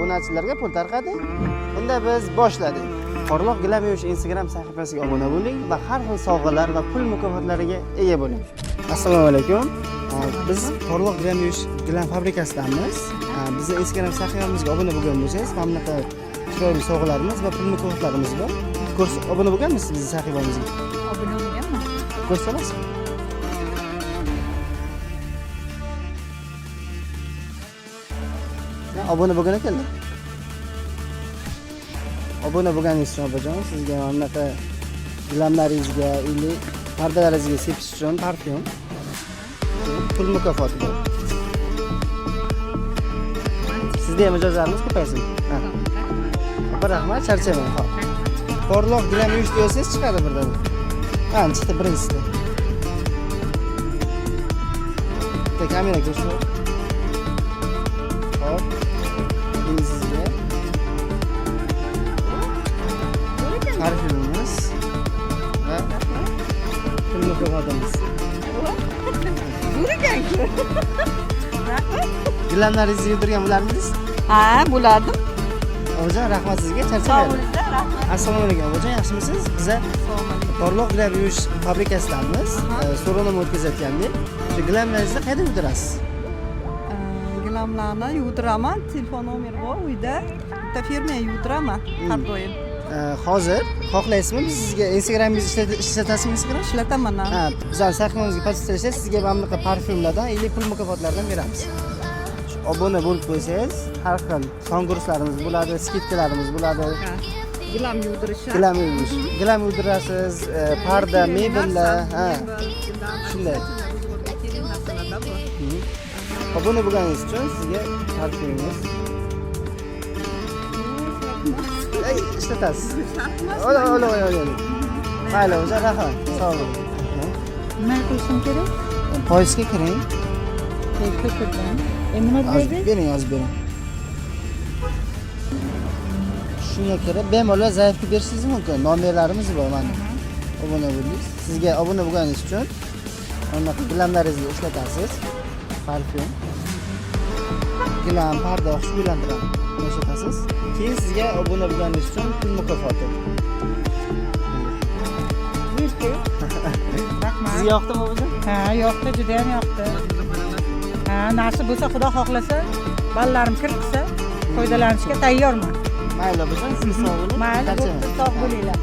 obunachilarga pul tarqadi. Unda biz boshladik. Porloq gilam yuvish Instagram sahifasiga obuna bo'ling va har xil sovg'alar va pul mukofotlariga ega bo'ling. Assalomu alaykum. Biz Porloq gilam yuvish gilam fabrikasidanmiz. Bizning Instagram sahifamizga obuna bo'lgan bo'lsangiz, mana bunaqa chiroyli sovg'alarimiz va pul mukofotlarimiz bor. Obuna bo'lganmisiz bizning sahifamizga? Obuna bo'lganman. Ko'rsangiz. Obuna bo'lgan ekanlar. Obuna bo'lganingiz uchun opajon, sizga mana bunaqa gilamlaringizga, pardalaringizga sepish uchun parfyum, pul mukofoti bor. Sizda ham ijozatimiz ko'paysin. Opa, rahmat, charchamang. Xo'p. Porloq gilam yuvish desangiz chiqadi birdan. Chiqdi birinchisida. Bitta kamera ko'rsin. Hop. Sizga parfyumimiz va pul mukofotimiz. Zo'r ekan-ku. Rahmat. Gilamlaringizni yuvdirgan bo'larmisiz? Ha, bo'lardim. Onajon, rahmat sizga, charchamaydi. Sog' bo'linglar, rahmat. Assalomu alaykum onajon, yaxshimisiz? Biz Porloq gilam yuvish fabrikasidanmiz. So'rovnoma o'tkazayotgandik. Shu gilamlaringizni qayerda yuvdirasiz? Gilamlarni yuvdiraman, telefon nomeri bor uyda. Bitta firmaga yuvdiraman har doim. Hozir xohlaysizmi biz sizga Instagramingizni ishlatasizmi Instagram? Ishlataman. Bizning sahifamizga podpisatsiya sizga mana bunaqa parfyumlardan, pul mukofotlardan beramiz. Obuna bo'lib qo'ysangiz, har xil konkurslarimiz bo'ladi, skidkalarimiz bo'ladi. Gilam yuvdirish. Gilam yuvdirasiz, parda, mebellar, shunday. Obuna bo'lganingiz uchun sizga parfyumimiz. Ishlatasiz. Ola. Mayli, o'zi rahmat. Sog' bo'ling. Nima qilishim kerak? Poyizga kiring. Poyizga kirdim. Bering, yozib bering. Shunga kirib, bemalol zaifga berishingiz mumkin. Nomerlarimiz bor mana. Obuna bo'ling. Sizga obuna bo'lganingiz uchun bunaqa gilamlaringizni ishlatasiz. Parfyum. Gilam, parda, xushbo'ylantiradi. Ishlatasiz. Keyin sizga obuna bo'lganingiz uchun pul mukofoti. Rahmat. Sizga yoqdimi o'zi? Ha, yoqdi, juda ham yoqdi. Ha, nasib bo'lsa, Xudo xohlasa, balalarim kirib foydalanishga tayyorman. Mayli, o'zi siz sog' bo'ling. Mayli, sog' bo'linglar.